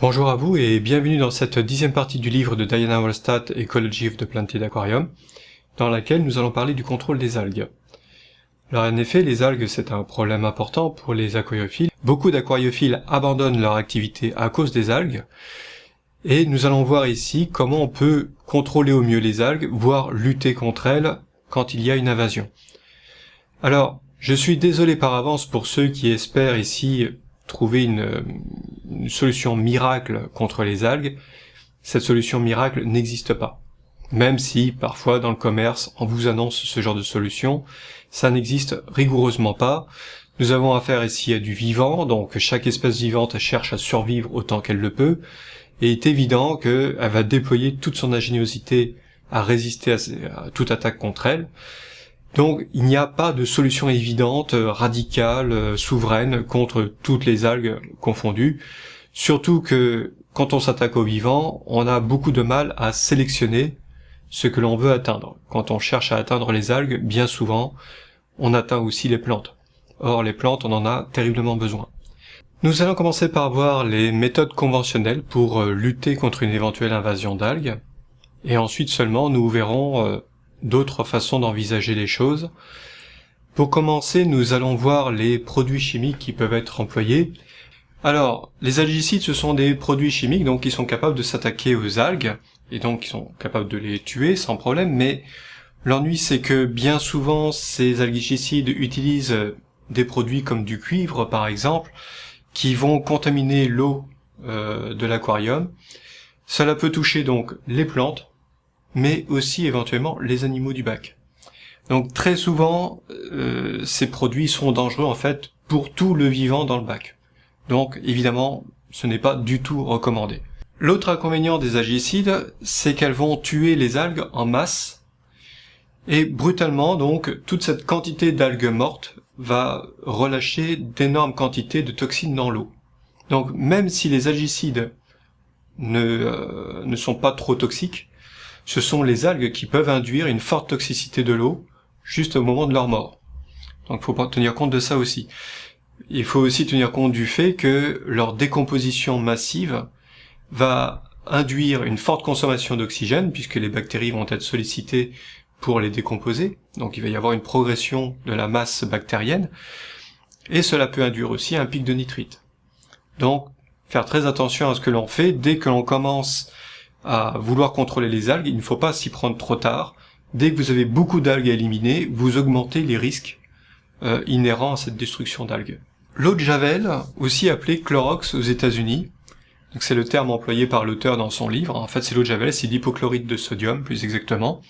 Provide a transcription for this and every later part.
Bonjour à vous et bienvenue dans cette 10e partie du livre de Diana Wallstatt, Ecology of the Planted Aquarium, dans laquelle nous allons parler du contrôle des algues. Alors en effet, les algues c'est un problème important pour les aquariophiles. Beaucoup d'aquariophiles abandonnent leur activité à cause des algues, et nous allons voir ici comment on peut contrôler au mieux les algues, voire lutter contre elles quand il y a une invasion. Alors, je suis désolé par avance pour ceux qui espèrent ici trouver une solution miracle contre les algues. Cette solution miracle n'existe pas. Même si, parfois, dans le commerce, on vous annonce ce genre de solution, ça n'existe rigoureusement pas. Nous avons affaire ici à du vivant, donc chaque espèce vivante cherche à survivre autant qu'elle le peut, et il est évident qu'elle va déployer toute son ingéniosité à résister à toute attaque contre elle. Donc il n'y a pas de solution évidente, radicale, souveraine contre toutes les algues confondues, surtout que quand on s'attaque aux vivants, on a beaucoup de mal à sélectionner ce que l'on veut atteindre. Quand on cherche à atteindre les algues, bien souvent, on atteint aussi les plantes. Or les plantes, on en a terriblement besoin. Nous allons commencer par voir les méthodes conventionnelles pour lutter contre une éventuelle invasion d'algues, et ensuite seulement nous verrons d'autres façons d'envisager les choses. Pour commencer, nous allons voir les produits chimiques qui peuvent être employés. Alors, les algicides, ce sont des produits chimiques donc qui sont capables de s'attaquer aux algues, et donc qui sont capables de les tuer sans problème, mais l'ennui c'est que bien souvent ces algicides utilisent des produits comme du cuivre par exemple, qui vont contaminer l'eau de l'aquarium. Cela peut toucher donc les plantes, mais aussi éventuellement les animaux du bac. Donc très souvent, ces produits sont dangereux en fait pour tout le vivant dans le bac. Donc évidemment, ce n'est pas du tout recommandé. L'autre inconvénient des algicides, c'est qu'elles vont tuer les algues en masse, et brutalement donc toute cette quantité d'algues mortes va relâcher d'énormes quantités de toxines dans l'eau. Donc même si les algicides ne sont pas trop toxiques, ce sont les algues qui peuvent induire une forte toxicité de l'eau juste au moment de leur mort. Donc il faut tenir compte de ça aussi. Il faut aussi tenir compte du fait que leur décomposition massive va induire une forte consommation d'oxygène, puisque les bactéries vont être sollicitées pour les décomposer, donc il va y avoir une progression de la masse bactérienne, et cela peut induire aussi un pic de nitrite. Donc, faire très attention à ce que l'on fait. Dès que l'on commence à vouloir contrôler les algues, il ne faut pas s'y prendre trop tard. Dès que vous avez beaucoup d'algues à éliminer, vous augmentez les risques inhérents à cette destruction d'algues. L'eau de Javel, aussi appelée Clorox aux États-Unis, donc c'est le terme employé par l'auteur dans son livre. En fait, c'est l'eau de Javel, c'est l'hypochlorite de sodium, plus exactement.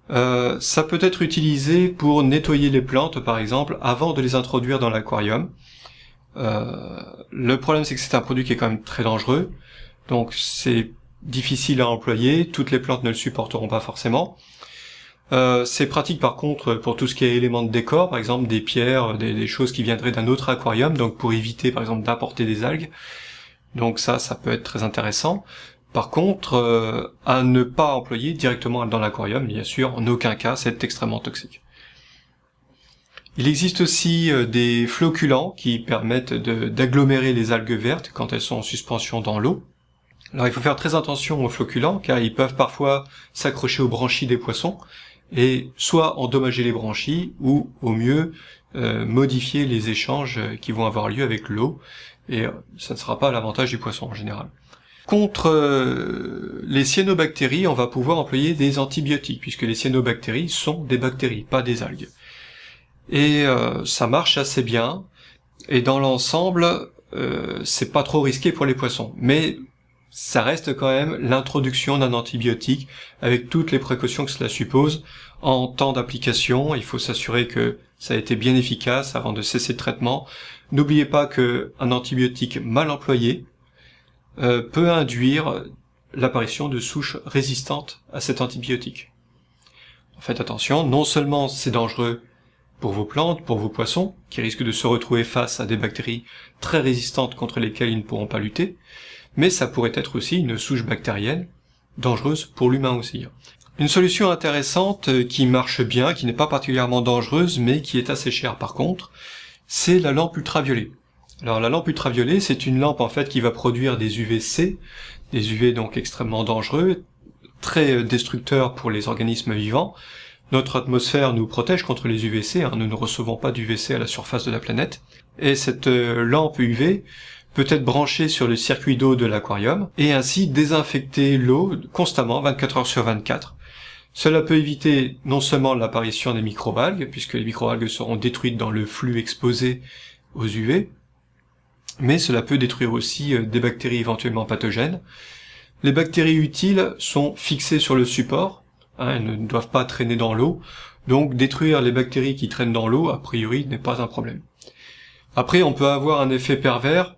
Ça peut être utilisé pour nettoyer les plantes, par exemple, avant de les introduire dans l'aquarium. Le problème, c'est que c'est un produit qui est quand même très dangereux, donc c'est difficile à employer, toutes les plantes ne le supporteront pas forcément. C'est pratique par contre pour tout ce qui est éléments de décor, par exemple des pierres, des choses qui viendraient d'un autre aquarium, donc pour éviter par exemple d'apporter des algues. Donc ça peut être très intéressant. Par contre, à ne pas employer directement dans l'aquarium, bien sûr, en aucun cas, c'est extrêmement toxique. Il existe aussi des flocculants qui permettent d'agglomérer les algues vertes quand elles sont en suspension dans l'eau. Alors il faut faire très attention aux flocculants, car ils peuvent parfois s'accrocher aux branchies des poissons, et soit endommager les branchies, ou au mieux modifier les échanges qui vont avoir lieu avec l'eau, et ça ne sera pas à l'avantage du poisson en général. Contre les cyanobactéries, on va pouvoir employer des antibiotiques, puisque les cyanobactéries sont des bactéries, pas des algues. Et ça marche assez bien, et dans l'ensemble, c'est pas trop risqué pour les poissons. Mais ça reste quand même l'introduction d'un antibiotique, avec toutes les précautions que cela suppose. En temps d'application, il faut s'assurer que ça a été bien efficace avant de cesser le traitement. N'oubliez pas qu'un antibiotique mal employé peut induire l'apparition de souches résistantes à cet antibiotique. Faites attention, non seulement c'est dangereux pour vos plantes, pour vos poissons, qui risquent de se retrouver face à des bactéries très résistantes contre lesquelles ils ne pourront pas lutter, mais ça pourrait être aussi une souche bactérienne dangereuse pour l'humain aussi. Une solution intéressante qui marche bien, qui n'est pas particulièrement dangereuse, mais qui est assez chère par contre, c'est la lampe ultraviolet. Alors la lampe ultraviolet, c'est une lampe en fait qui va produire des UVC, des UV donc extrêmement dangereux, très destructeurs pour les organismes vivants. Notre atmosphère nous protège contre les UVC, nous ne recevons pas d'UVC à la surface de la planète. Et cette lampe UV peut être branchée sur le circuit d'eau de l'aquarium et ainsi désinfecter l'eau constamment 24 heures sur 24. Cela peut éviter non seulement l'apparition des microalgues, puisque les microalgues seront détruites dans le flux exposé aux UV, mais cela peut détruire aussi des bactéries éventuellement pathogènes. Les bactéries utiles sont fixées sur le support, elles ne doivent pas traîner dans l'eau, donc détruire les bactéries qui traînent dans l'eau, a priori, n'est pas un problème. Après, on peut avoir un effet pervers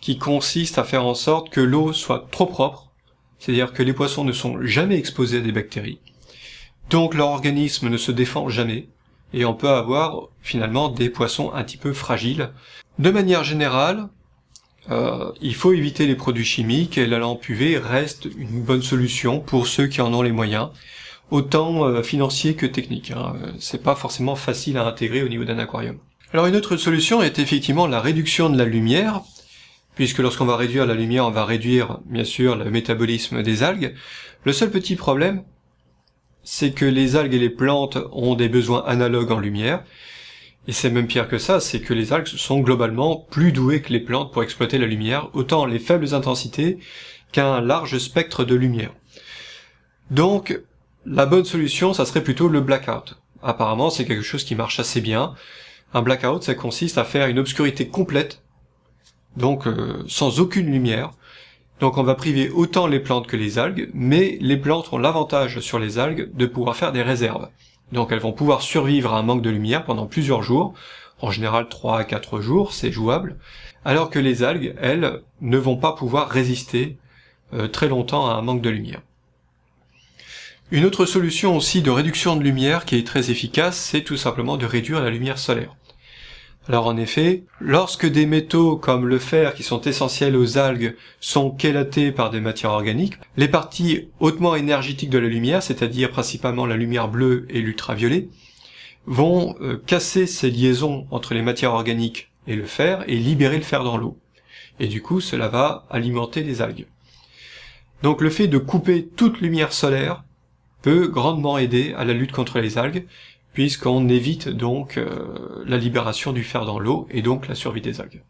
qui consiste à faire en sorte que l'eau soit trop propre, c'est-à-dire que les poissons ne sont jamais exposés à des bactéries, donc leur organisme ne se défend jamais, et on peut avoir finalement des poissons un petit peu fragiles. De manière générale, il faut éviter les produits chimiques et la lampe UV reste une bonne solution pour ceux qui en ont les moyens, autant financiers que techniques. C'est pas forcément facile à intégrer au niveau d'un aquarium. Alors une autre solution est effectivement la réduction de la lumière, puisque lorsqu'on va réduire la lumière, on va réduire bien sûr le métabolisme des algues. Le seul petit problème, c'est que les algues et les plantes ont des besoins analogues en lumière, et c'est même pire que ça, c'est que les algues sont globalement plus douées que les plantes pour exploiter la lumière, autant les faibles intensités qu'un large spectre de lumière. Donc, la bonne solution, ça serait plutôt le blackout. Apparemment, c'est quelque chose qui marche assez bien. Un blackout, ça consiste à faire une obscurité complète, donc sans aucune lumière. Donc on va priver autant les plantes que les algues, mais les plantes ont l'avantage sur les algues de pouvoir faire des réserves. Donc elles vont pouvoir survivre à un manque de lumière pendant plusieurs jours, en général 3 à 4 jours, c'est jouable, alors que les algues, elles, ne vont pas pouvoir résister très longtemps à un manque de lumière. Une autre solution aussi de réduction de lumière qui est très efficace, c'est tout simplement de réduire la lumière solaire. Alors en effet, lorsque des métaux comme le fer qui sont essentiels aux algues sont chélatés par des matières organiques, les parties hautement énergétiques de la lumière, c'est-à-dire principalement la lumière bleue et l'ultraviolet, vont casser ces liaisons entre les matières organiques et le fer et libérer le fer dans l'eau. Et du coup, cela va alimenter les algues. Donc le fait de couper toute lumière solaire peut grandement aider à la lutte contre les algues, puisqu'on évite donc la libération du fer dans l'eau et donc la survie des algues.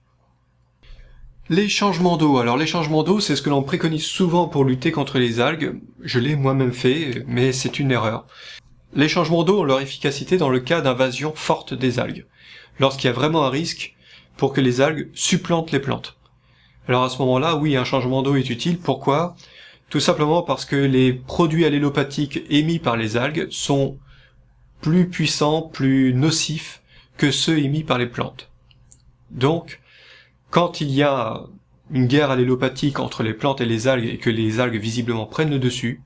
Les changements d'eau. Alors les changements d'eau, c'est ce que l'on préconise souvent pour lutter contre les algues. Je l'ai moi-même fait, mais c'est une erreur. Les changements d'eau ont leur efficacité dans le cas d'invasion forte des algues, lorsqu'il y a vraiment un risque pour que les algues supplantent les plantes. Alors à ce moment-là, oui, un changement d'eau est utile. Pourquoi ? Tout simplement parce que les produits allélopathiques émis par les algues sont plus puissants, plus nocifs que ceux émis par les plantes. Donc, quand il y a une guerre allélopathique entre les plantes et les algues et que les algues visiblement prennent le dessus,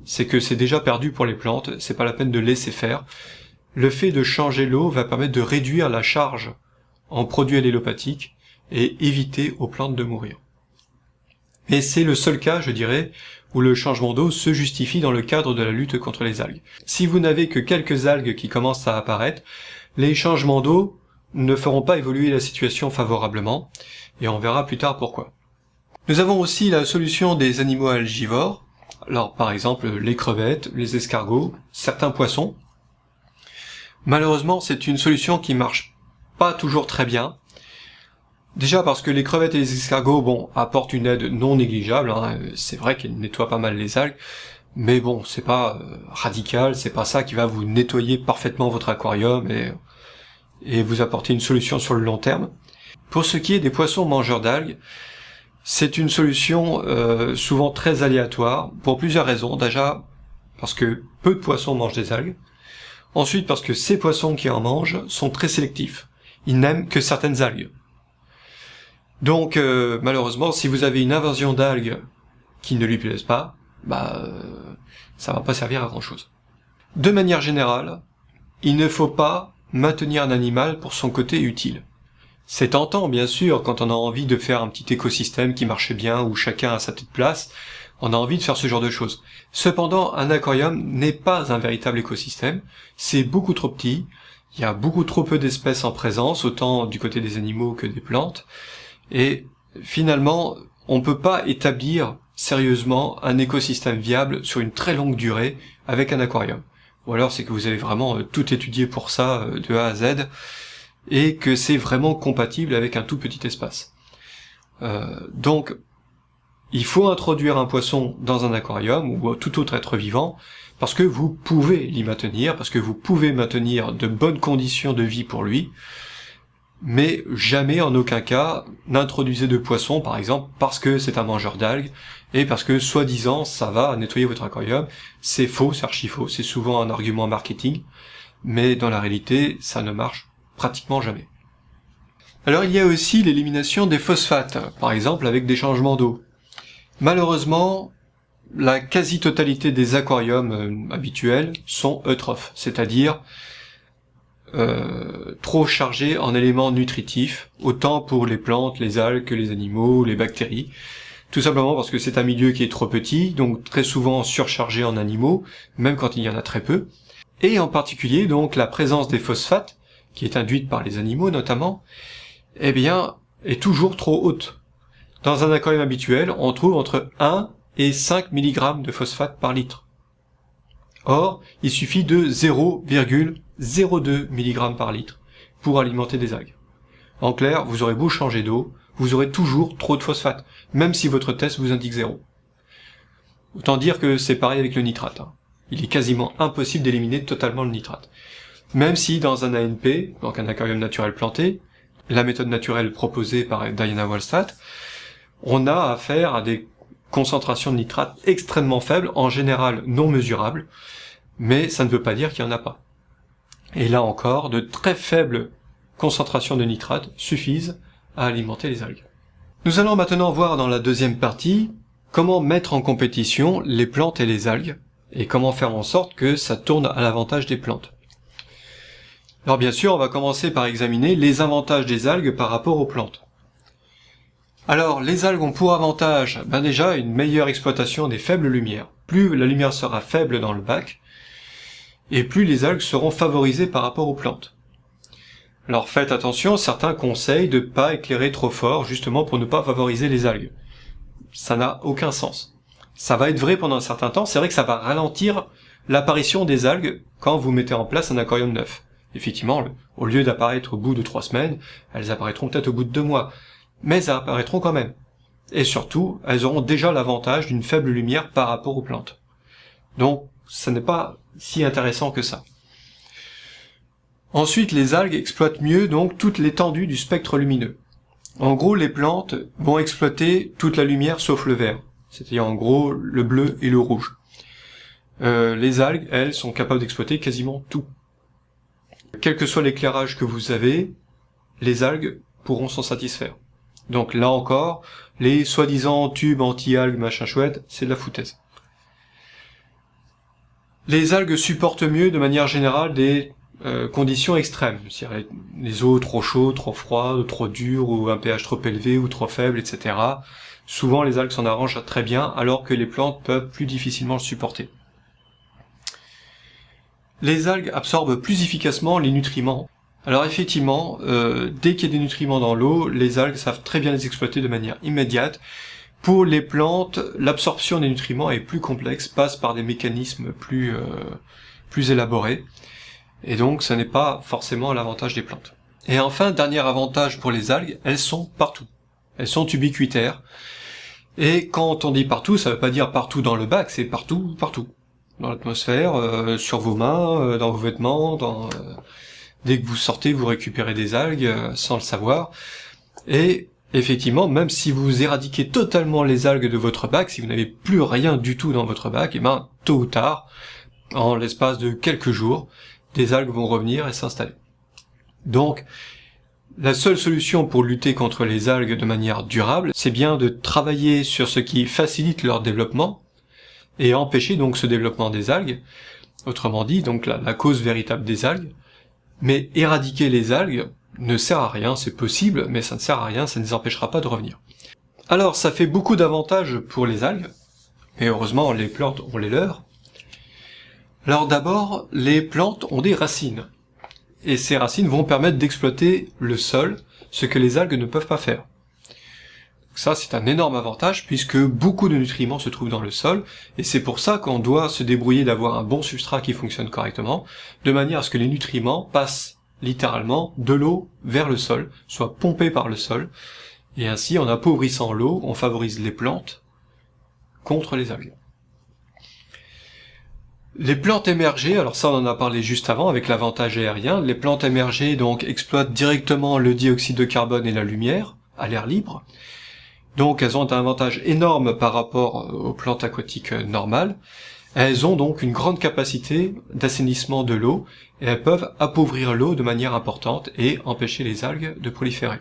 c'est que c'est déjà perdu pour les plantes, c'est pas la peine de laisser faire. Le fait de changer l'eau va permettre de réduire la charge en produits allélopathiques et éviter aux plantes de mourir. Mais c'est le seul cas, je dirais, où le changement d'eau se justifie dans le cadre de la lutte contre les algues. Si vous n'avez que quelques algues qui commencent à apparaître, les changements d'eau ne feront pas évoluer la situation favorablement, et on verra plus tard pourquoi. Nous avons aussi la solution des animaux algivores, alors par exemple les crevettes, les escargots, certains poissons. Malheureusement, c'est une solution qui marche pas toujours très bien. Déjà parce que les crevettes et les escargots, apportent une aide non négligeable, c'est vrai qu'ils nettoient pas mal les algues, mais c'est pas radical, c'est pas ça qui va vous nettoyer parfaitement votre aquarium et vous apporter une solution sur le long terme. Pour ce qui est des poissons mangeurs d'algues, c'est une solution souvent très aléatoire, pour plusieurs raisons. Déjà, parce que peu de poissons mangent des algues. Ensuite, parce que ces poissons qui en mangent sont très sélectifs. Ils n'aiment que certaines algues. Donc, malheureusement, si vous avez une invasion d'algues qui ne lui plaisent pas, ça va pas servir à grand chose. De manière générale, il ne faut pas maintenir un animal pour son côté utile. C'est tentant, bien sûr, quand on a envie de faire un petit écosystème qui marche bien, où chacun a sa petite place, on a envie de faire ce genre de choses. Cependant, un aquarium n'est pas un véritable écosystème, c'est beaucoup trop petit, Il y a beaucoup trop peu d'espèces en présence, autant du côté des animaux que des plantes, et finalement, on ne peut pas établir sérieusement un écosystème viable sur une très longue durée avec un aquarium. Ou alors c'est que vous avez vraiment tout étudié pour ça de A à Z, et que c'est vraiment compatible avec un tout petit espace. Donc, il faut introduire un poisson dans un aquarium, ou tout autre être vivant, parce que vous pouvez l'y maintenir, parce que vous pouvez maintenir de bonnes conditions de vie pour lui, mais jamais, en aucun cas, n'introduisez de poisson, par exemple, parce que c'est un mangeur d'algues, et parce que, soi-disant, ça va nettoyer votre aquarium. C'est faux, c'est archi faux, c'est souvent un argument marketing, mais dans la réalité, ça ne marche pratiquement jamais. Alors il y a aussi l'élimination des phosphates, par exemple avec des changements d'eau. Malheureusement, la quasi-totalité des aquariums habituels sont eutrophes, c'est-à-dire trop chargés en éléments nutritifs, autant pour les plantes, les algues que les animaux, les bactéries, tout simplement parce que c'est un milieu qui est trop petit, donc très souvent surchargé en animaux, même quand il y en a très peu, et en particulier donc la présence des phosphates, qui est induite par les animaux notamment, eh bien, est toujours trop haute. Dans un aquarium habituel, on trouve entre 1 et 5 mg de phosphate par litre. Or, il suffit de 0,02 mg par litre pour alimenter des algues. En clair, vous aurez beau changer d'eau, vous aurez toujours trop de phosphate, même si votre test vous indique 0. Autant dire que c'est pareil avec le nitrate. Il est quasiment impossible d'éliminer totalement le nitrate. Même si dans un ANP, donc un aquarium naturel planté, la méthode naturelle proposée par Diana Wallstraat, on a affaire à des concentrations de nitrate extrêmement faibles, en général non mesurables, mais ça ne veut pas dire qu'il n'y en a pas. Et là encore, de très faibles concentrations de nitrate suffisent à alimenter les algues. Nous allons maintenant voir dans la deuxième partie comment mettre en compétition les plantes et les algues, et comment faire en sorte que ça tourne à l'avantage des plantes. Alors bien sûr, on va commencer par examiner les avantages des algues par rapport aux plantes. Alors, les algues ont pour avantage, déjà, une meilleure exploitation des faibles lumières. Plus la lumière sera faible dans le bac, et plus les algues seront favorisées par rapport aux plantes. Alors faites attention, certains conseillent de ne pas éclairer trop fort, justement pour ne pas favoriser les algues. Ça n'a aucun sens. Ça va être vrai pendant un certain temps, c'est vrai que ça va ralentir l'apparition des algues quand vous mettez en place un aquarium neuf. Effectivement, au lieu d'apparaître au bout de 3 semaines, elles apparaîtront peut-être au bout de 2 mois. Mais elles apparaîtront quand même. Et surtout, elles auront déjà l'avantage d'une faible lumière par rapport aux plantes. Donc, ce n'est pas si intéressant que ça. Ensuite, les algues exploitent mieux donc toute l'étendue du spectre lumineux. En gros, les plantes vont exploiter toute la lumière sauf le vert, c'est-à-dire en gros le bleu et le rouge. Les algues, elles, sont capables d'exploiter quasiment tout. Quel que soit l'éclairage que vous avez, les algues pourront s'en satisfaire. Donc là encore, les soi-disant tubes anti-algues machin chouette, c'est de la foutaise. Les algues supportent mieux de manière générale des conditions extrêmes, c'est-à-dire les eaux trop chaudes, trop froides, trop dures, ou un pH trop élevé ou trop faible, etc. Souvent les algues s'en arrangent très bien, alors que les plantes peuvent plus difficilement le supporter. Les algues absorbent plus efficacement les nutriments. Alors effectivement, dès qu'il y a des nutriments dans l'eau, les algues savent très bien les exploiter de manière immédiate. Pour les plantes, l'absorption des nutriments est plus complexe, passe par des mécanismes plus élaborés, et donc ça n'est pas forcément à l'avantage des plantes. Et enfin, dernier avantage pour les algues, elles sont partout. Elles sont ubiquitaires, et quand on dit partout, ça veut pas dire partout dans le bac, c'est partout, partout. Dans l'atmosphère, sur vos mains, dans vos vêtements, dès que vous sortez, vous récupérez des algues sans le savoir. Et effectivement, même si vous éradiquez totalement les algues de votre bac, si vous n'avez plus rien du tout dans votre bac, tôt ou tard, en l'espace de quelques jours, des algues vont revenir et s'installer. Donc, la seule solution pour lutter contre les algues de manière durable, c'est bien de travailler sur ce qui facilite leur développement, et empêcher donc ce développement des algues, autrement dit, donc la cause véritable des algues. Mais éradiquer les algues ne sert à rien, c'est possible, mais ça ne sert à rien, ça ne les empêchera pas de revenir. Alors, ça fait beaucoup d'avantages pour les algues, mais heureusement, les plantes ont les leurs. Alors d'abord, les plantes ont des racines. et ces racines vont permettre d'exploiter le sol, ce que les algues ne peuvent pas faire. Ça, c'est un énorme avantage puisque beaucoup de nutriments se trouvent dans le sol, et c'est pour ça qu'on doit se débrouiller d'avoir un bon substrat qui fonctionne correctement, de manière à ce que les nutriments passent littéralement de l'eau vers le sol, soient pompés par le sol, et ainsi, en appauvrissant l'eau, on favorise les plantes contre les algues. Les plantes émergées, alors ça on en a parlé juste avant avec l'avantage aérien, les plantes émergées donc exploitent directement le dioxyde de carbone et la lumière à l'air libre. Donc elles ont un avantage énorme par rapport aux plantes aquatiques normales. Elles ont donc une grande capacité d'assainissement de l'eau et elles peuvent appauvrir l'eau de manière importante et empêcher les algues de proliférer.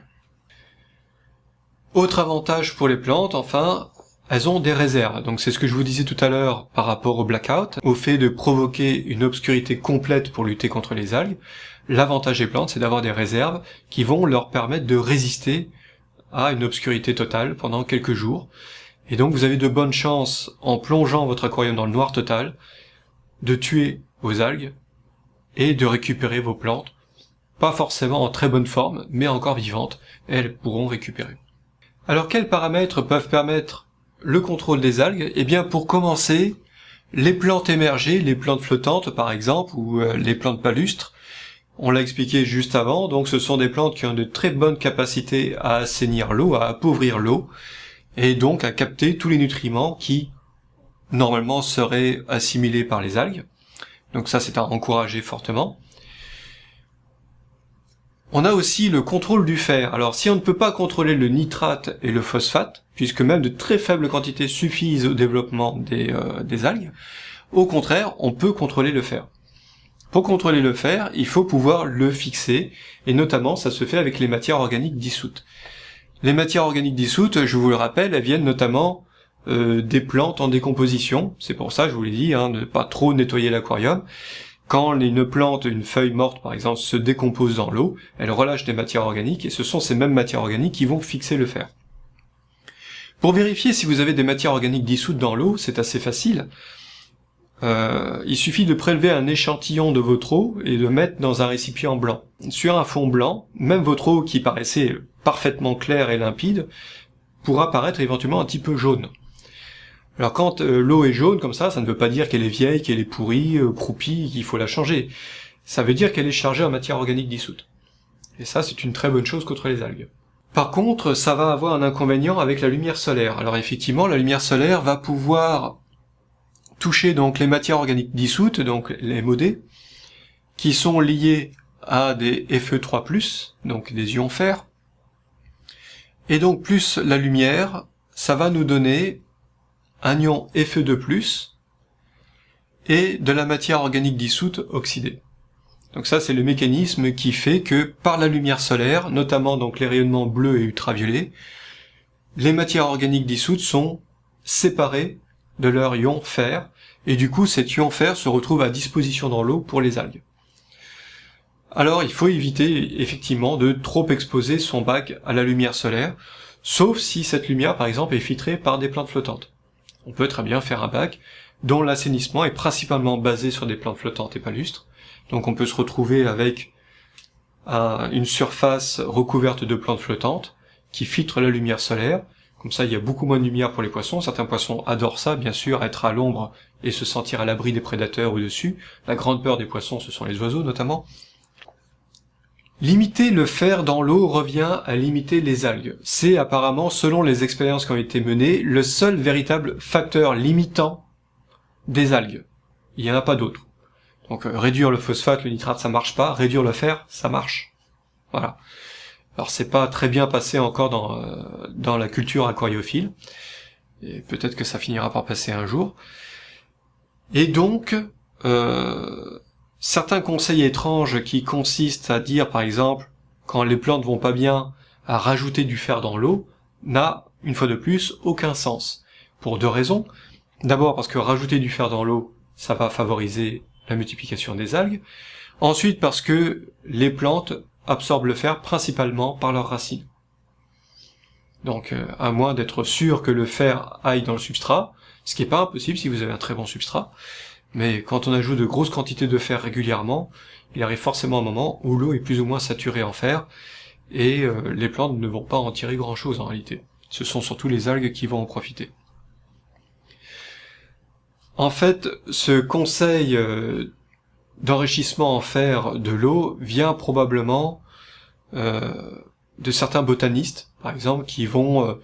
Autre avantage pour les plantes, enfin, elles ont des réserves. Donc c'est ce que je vous disais tout à l'heure par rapport au blackout, au fait de provoquer une obscurité complète pour lutter contre les algues. L'avantage des plantes, c'est d'avoir des réserves qui vont leur permettre de résister à une obscurité totale pendant quelques jours. Et donc vous avez de bonnes chances, en plongeant votre aquarium dans le noir total, de tuer vos algues et de récupérer vos plantes, pas forcément en très bonne forme, mais encore vivantes, et elles pourront récupérer. Alors quels paramètres peuvent permettre le contrôle des algues? Eh bien pour commencer, les plantes émergées, les plantes flottantes par exemple, ou les plantes palustres, on l'a expliqué juste avant, donc ce sont des plantes qui ont de très bonnes capacités à assainir l'eau, à appauvrir l'eau, et donc à capter tous les nutriments qui, normalement, seraient assimilés par les algues. Donc ça, c'est à encourager fortement. On a aussi le contrôle du fer. Alors si on ne peut pas contrôler le nitrate et le phosphate, puisque même de très faibles quantités suffisent au développement des algues, au contraire, on peut contrôler le fer. Pour contrôler le fer, il faut pouvoir le fixer, et notamment ça se fait avec les matières organiques dissoutes. Les matières organiques dissoutes, je vous le rappelle, elles viennent notamment des plantes en décomposition, c'est pour ça, je vous l'ai dit, de ne pas trop nettoyer l'aquarium. Quand une plante, une feuille morte par exemple, se décompose dans l'eau, elle relâche des matières organiques, et ce sont ces mêmes matières organiques qui vont fixer le fer. Pour vérifier si vous avez des matières organiques dissoutes dans l'eau, c'est assez facile. Il suffit de prélever un échantillon de votre eau et de mettre dans un récipient blanc. Sur un fond blanc, même votre eau qui paraissait parfaitement claire et limpide pourra paraître éventuellement un petit peu jaune. Alors quand l'eau est jaune comme ça ne veut pas dire qu'elle est vieille, qu'elle est pourrie, croupie, qu'il faut la changer. Ça veut dire qu'elle est chargée en matière organique dissoute. Et ça, c'est une très bonne chose contre les algues. Par contre, ça va avoir un inconvénient avec la lumière solaire. Alors effectivement, la lumière solaire va pouvoir toucher donc les matières organiques dissoutes, donc les MOD, qui sont liées à des Fe3+, donc des ions fer. Et donc plus la lumière, ça va nous donner un ion Fe2+, et de la matière organique dissoute oxydée. Donc ça, c'est le mécanisme qui fait que par la lumière solaire, notamment donc les rayonnements bleus et ultraviolets, les matières organiques dissoutes sont séparées de leur ion fer, et du coup cet ion fer se retrouve à disposition dans l'eau pour les algues. Alors il faut éviter effectivement de trop exposer son bac à la lumière solaire, sauf si cette lumière par exemple est filtrée par des plantes flottantes. On peut très bien faire un bac dont l'assainissement est principalement basé sur des plantes flottantes et palustres, donc on peut se retrouver avec une surface recouverte de plantes flottantes qui filtrent la lumière solaire. Comme ça, il y a beaucoup moins de lumière pour les poissons. Certains poissons adorent ça, bien sûr, être à l'ombre et se sentir à l'abri des prédateurs au-dessus. La grande peur des poissons, ce sont les oiseaux, notamment. Limiter le fer dans l'eau revient à limiter les algues. C'est apparemment, selon les expériences qui ont été menées, le seul véritable facteur limitant des algues. Il n'y en a pas d'autre. Donc réduire le phosphate, le nitrate, ça marche pas. Réduire le fer, ça marche. Voilà. Alors c'est pas très bien passé encore dans la culture aquariophile, et peut-être que ça finira par passer un jour. Et donc, certains conseils étranges qui consistent à dire, par exemple, quand les plantes vont pas bien, à rajouter du fer dans l'eau, n'a, une fois de plus, aucun sens. Pour deux raisons. D'abord parce que rajouter du fer dans l'eau, ça va favoriser la multiplication des algues. Ensuite parce que les plantes absorbent le fer principalement par leurs racines. Donc, à moins d'être sûr que le fer aille dans le substrat, ce qui n'est pas impossible si vous avez un très bon substrat, Mais quand on ajoute de grosses quantités de fer régulièrement, il arrive forcément un moment où l'eau est plus ou moins saturée en fer, et les plantes ne vont pas en tirer grand-chose en réalité. Ce sont surtout les algues qui vont en profiter. En fait, ce conseil d'enrichissement en fer de l'eau vient probablement de certains botanistes, par exemple, qui vont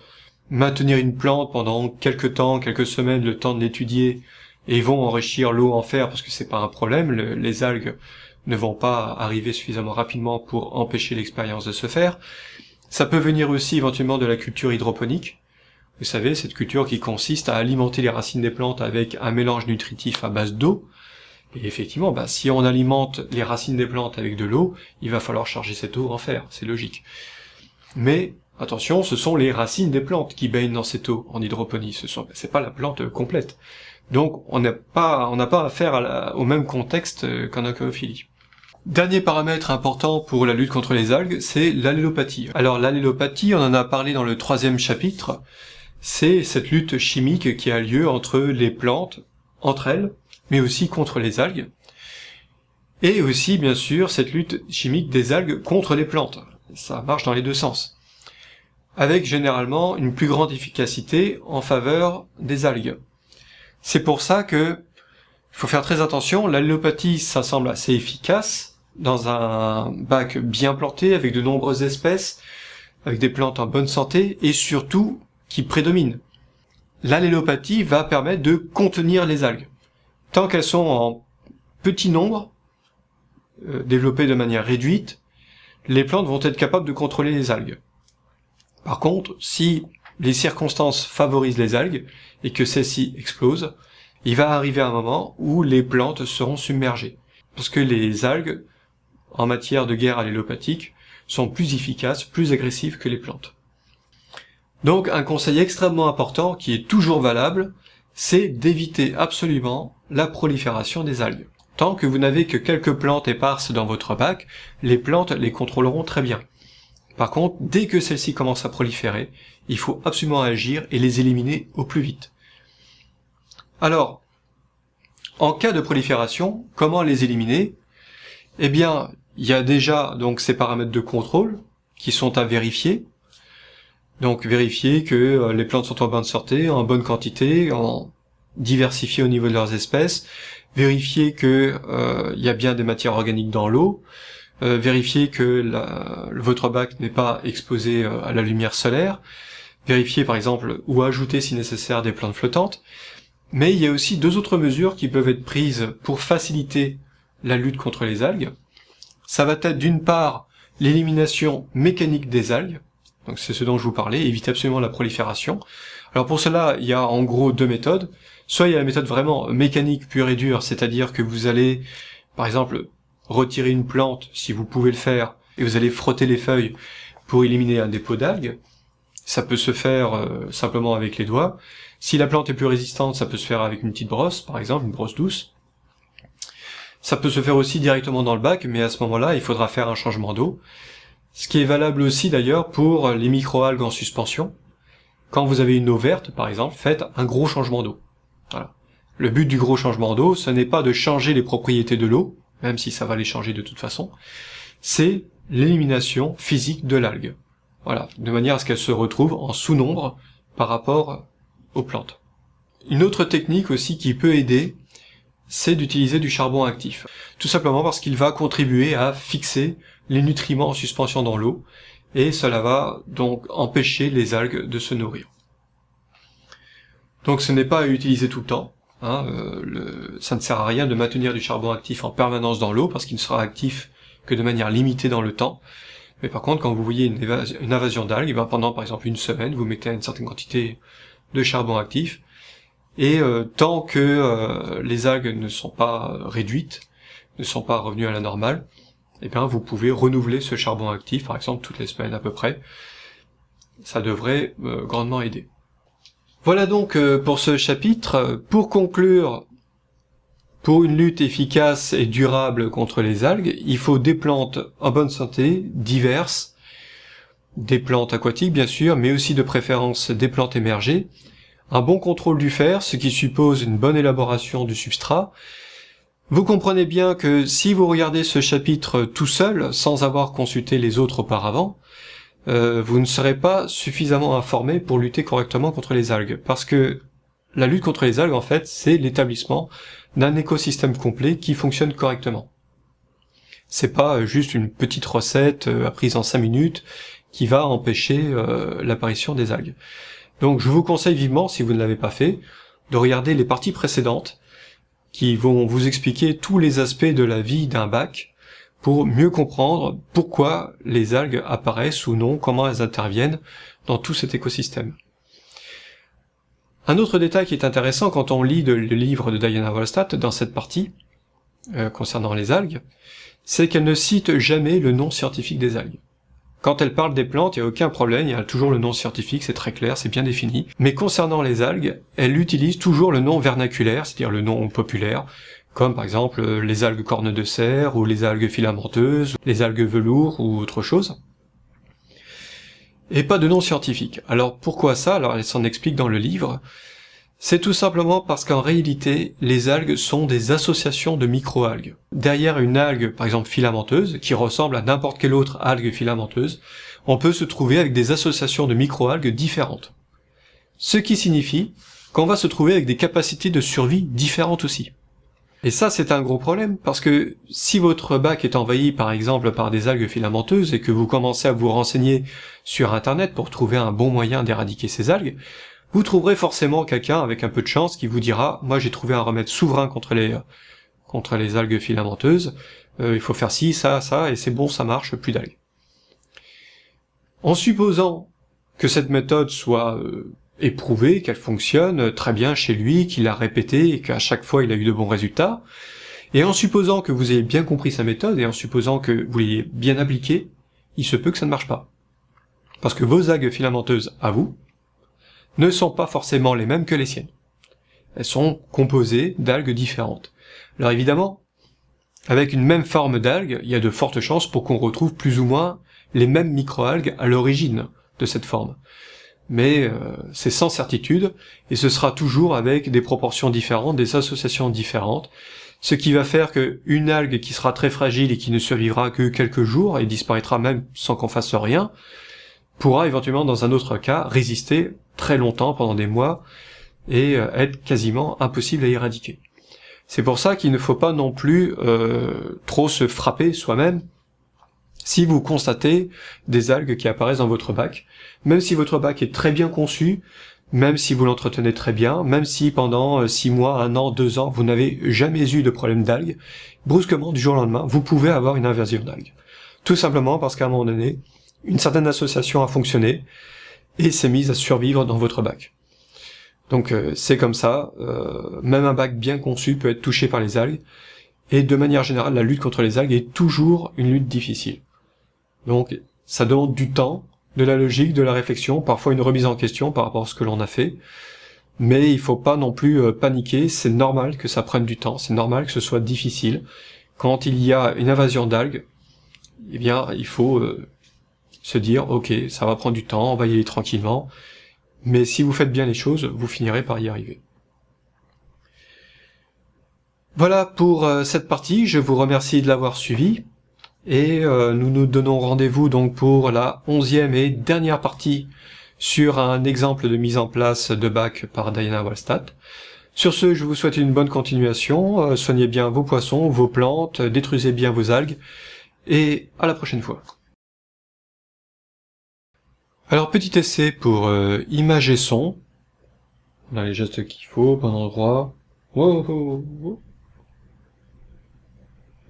maintenir une plante pendant quelques temps, quelques semaines, le temps de l'étudier, et ils vont enrichir l'eau en fer parce que c'est pas un problème, les algues ne vont pas arriver suffisamment rapidement pour empêcher l'expérience de se faire. Ça peut venir aussi éventuellement de la culture hydroponique. Vous savez, cette culture qui consiste à alimenter les racines des plantes avec un mélange nutritif à base d'eau. Et effectivement, si on alimente les racines des plantes avec de l'eau, il va falloir charger cette eau en fer, c'est logique. Mais attention, ce sont les racines des plantes qui baignent dans cette eau en hydroponie, c'est pas la plante complète. Donc on n'a pas affaire au même contexte qu'en aquariophilie. Dernier paramètre important pour la lutte contre les algues, c'est l'allélopathie. Alors l'allélopathie, on en a parlé dans le 3e chapitre, c'est cette lutte chimique qui a lieu entre les plantes, entre elles, mais aussi contre les algues, et aussi bien sûr cette lutte chimique des algues contre les plantes. Ça marche dans les deux sens. Avec généralement une plus grande efficacité en faveur des algues. C'est pour ça que il faut faire très attention, l'allélopathie ça semble assez efficace dans un bac bien planté avec de nombreuses espèces, avec des plantes en bonne santé et surtout qui prédominent. L'allélopathie va permettre de contenir les algues. Tant qu'elles sont en petit nombre, développées de manière réduite, les plantes vont être capables de contrôler les algues. Par contre, si les circonstances favorisent les algues et que celles-ci explosent, il va arriver un moment où les plantes seront submergées. Parce que les algues, en matière de guerre allélopathique, sont plus efficaces, plus agressives que les plantes. Donc un conseil extrêmement important qui est toujours valable, c'est d'éviter absolument la prolifération des algues. Tant que vous n'avez que quelques plantes éparses dans votre bac, les plantes les contrôleront très bien. Par contre, dès que celles-ci commencent à proliférer, il faut absolument agir et les éliminer au plus vite. Alors, en cas de prolifération, comment les éliminer? Eh bien, il y a déjà donc ces paramètres de contrôle qui sont à vérifier. Donc vérifier que les plantes sont en bonne santé, en bonne quantité, diversifiées au niveau de leurs espèces, vérifier que il y a bien des matières organiques dans l'eau, vérifier que votre bac n'est pas exposé à la lumière solaire, vérifier par exemple ou ajouter si nécessaire des plantes flottantes. Mais il y a aussi deux autres mesures qui peuvent être prises pour faciliter la lutte contre les algues. Ça va être d'une part l'élimination mécanique des algues, donc c'est ce dont je vous parlais, éviter absolument la prolifération. Alors pour cela, il y a en gros deux méthodes. Soit il y a la méthode vraiment mécanique pure et dure, c'est-à-dire que vous allez, par exemple, retirer une plante, si vous pouvez le faire, et vous allez frotter les feuilles pour éliminer un dépôt d'algues. Ça peut se faire simplement avec les doigts. Si la plante est plus résistante, ça peut se faire avec une petite brosse, par exemple, une brosse douce. Ça peut se faire aussi directement dans le bac, mais à ce moment-là, il faudra faire un changement d'eau. Ce qui est valable aussi d'ailleurs pour les microalgues en suspension. Quand vous avez une eau verte, par exemple, faites un gros changement d'eau. Voilà. Le but du gros changement d'eau, ce n'est pas de changer les propriétés de l'eau, même si ça va les changer de toute façon, c'est l'élimination physique de l'algue. Voilà, de manière à ce qu'elle se retrouve en sous-nombre par rapport aux plantes. Une autre technique aussi qui peut aider, c'est d'utiliser du charbon actif. Tout simplement parce qu'il va contribuer à fixer les nutriments en suspension dans l'eau, et cela va donc empêcher les algues de se nourrir. Donc ce n'est pas à utiliser tout le temps, ça ne sert à rien de maintenir du charbon actif en permanence dans l'eau, parce qu'il ne sera actif que de manière limitée dans le temps. Mais par contre, quand vous voyez une invasion d'algues, pendant par exemple une semaine, vous mettez une certaine quantité de charbon actif, et tant que les algues ne sont pas réduites, ne sont pas revenues à la normale, vous pouvez renouveler ce charbon actif, par exemple toutes les semaines à peu près. Ça devrait grandement aider. Voilà donc pour ce chapitre. Pour conclure, pour une lutte efficace et durable contre les algues, il faut des plantes en bonne santé, diverses, des plantes aquatiques bien sûr, mais aussi de préférence des plantes émergées, un bon contrôle du fer, ce qui suppose une bonne élaboration du substrat. Vous comprenez bien que si vous regardez ce chapitre tout seul, sans avoir consulté les autres auparavant, vous ne serez pas suffisamment informé pour lutter correctement contre les algues, parce que la lutte contre les algues, en fait, c'est l'établissement d'un écosystème complet qui fonctionne correctement. C'est pas juste une petite recette apprise en 5 minutes qui va empêcher l'apparition des algues. Donc je vous conseille vivement, si vous ne l'avez pas fait, de regarder les parties précédentes qui vont vous expliquer tous les aspects de la vie d'un bac pour mieux comprendre pourquoi les algues apparaissent ou non, comment elles interviennent dans tout cet écosystème. Un autre détail qui est intéressant quand on lit le livre de Diana Wallstatt dans cette partie, concernant les algues, c'est qu'elle ne cite jamais le nom scientifique des algues. Quand elle parle des plantes, il n'y a aucun problème, il y a toujours le nom scientifique, c'est très clair, c'est bien défini. Mais concernant les algues, elle utilise toujours le nom vernaculaire, c'est-à-dire le nom populaire, comme par exemple les algues cornes de cerf, ou les algues filamenteuses, les algues velours, ou autre chose. Et pas de nom scientifique. Alors pourquoi ça? Alors elle s'en explique dans le livre. C'est tout simplement parce qu'en réalité, les algues sont des associations de micro-algues. Derrière une algue, par exemple filamenteuse, qui ressemble à n'importe quelle autre algue filamenteuse, on peut se trouver avec des associations de micro-algues différentes. Ce qui signifie qu'on va se trouver avec des capacités de survie différentes aussi. Et ça, c'est un gros problème, parce que si votre bac est envahi par exemple par des algues filamenteuses et que vous commencez à vous renseigner sur Internet pour trouver un bon moyen d'éradiquer ces algues, vous trouverez forcément quelqu'un avec un peu de chance qui vous dira « Moi j'ai trouvé un remède souverain contre les algues filamenteuses, il faut faire ci, ça, ça, et c'est bon, ça marche, plus d'algues. » En supposant que cette méthode soit éprouvée, qu'elle fonctionne très bien chez lui, qu'il l'a répété et qu'à chaque fois il a eu de bons résultats, et en supposant que vous ayez bien compris sa méthode, et en supposant que vous l'ayez bien appliquée, il se peut que ça ne marche pas. Parce que vos algues filamenteuses, à vous, ne sont pas forcément les mêmes que les siennes. Elles sont composées d'algues différentes. Alors évidemment, avec une même forme d'algues, il y a de fortes chances pour qu'on retrouve plus ou moins les mêmes microalgues à l'origine de cette forme. Mais c'est sans certitude, et ce sera toujours avec des proportions différentes, des associations différentes, ce qui va faire qu'une algue qui sera très fragile et qui ne survivra que quelques jours, et disparaîtra même sans qu'on fasse rien, pourra éventuellement dans un autre cas résister très longtemps, pendant des mois, et être quasiment impossible à éradiquer. C'est pour ça qu'il ne faut pas non plus trop se frapper soi-même si vous constatez des algues qui apparaissent dans votre bac, même si votre bac est très bien conçu, même si vous l'entretenez très bien, même si pendant 6 mois, 1 an, 2 ans, vous n'avez jamais eu de problème d'algues, brusquement, du jour au lendemain, vous pouvez avoir une invasion d'algues. Tout simplement parce qu'à un moment donné, une certaine association a fonctionné, et s'est mise à survivre dans votre bac. Donc c'est comme ça, même un bac bien conçu peut être touché par les algues, et de manière générale, la lutte contre les algues est toujours une lutte difficile. Donc ça demande du temps, de la logique, de la réflexion, parfois une remise en question par rapport à ce que l'on a fait, mais il faut pas non plus paniquer, c'est normal que ça prenne du temps, c'est normal que ce soit difficile. Quand il y a une invasion d'algues, eh bien il faut se dire, ok, ça va prendre du temps, on va y aller tranquillement, mais si vous faites bien les choses, vous finirez par y arriver. Voilà pour cette partie, je vous remercie de l'avoir suivi, et nous nous donnons rendez-vous donc pour la 11e et dernière partie sur un exemple de mise en place de bac par Diana Wallstatt. Sur ce, je vous souhaite une bonne continuation, soignez bien vos poissons, vos plantes, détruisez bien vos algues, et à la prochaine fois. Alors petit essai pour image et son. On a les gestes qu'il faut, bon endroit. Wow, wow, wow.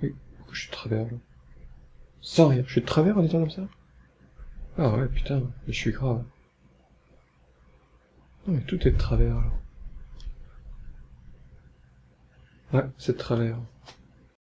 Oui, pourquoi je suis de travers là? Sans rire, je suis de travers en étant comme ça? Ah ouais, putain, je suis grave. Non mais tout est de travers là. Ouais, c'est de travers.